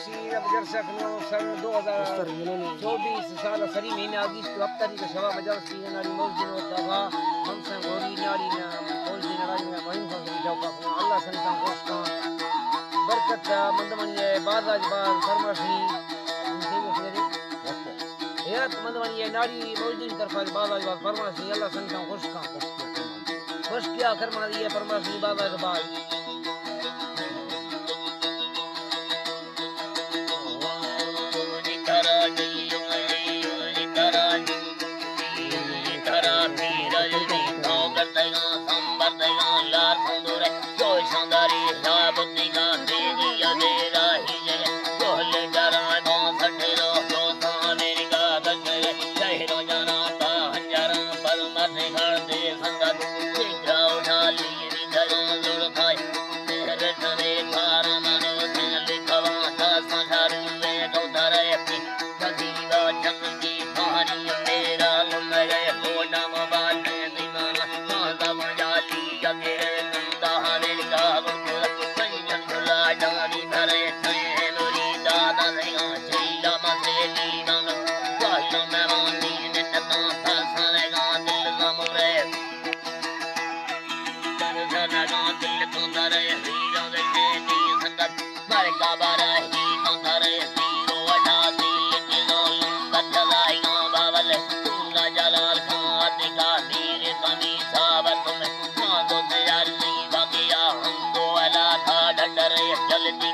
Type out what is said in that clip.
बशीर अब जरसक नो सन 2024 साल सरी महीने अगस्त हफ्तारी का शवा मजलसी नारी मौजिन वतवा हमसा गोरी नारी ना मौजिन नारी ना वहीं फंस जाओ का अल्लाह संता खुश का बरकत मंदमनी बाजाज बार फरमाशी यात मंदमनी नारी मौजिन तरफा बाजाज बार फरमाशी अल्लाह संता खुश का खुश किया फरमा दिए फरमाशी बाजाज बार जल्दी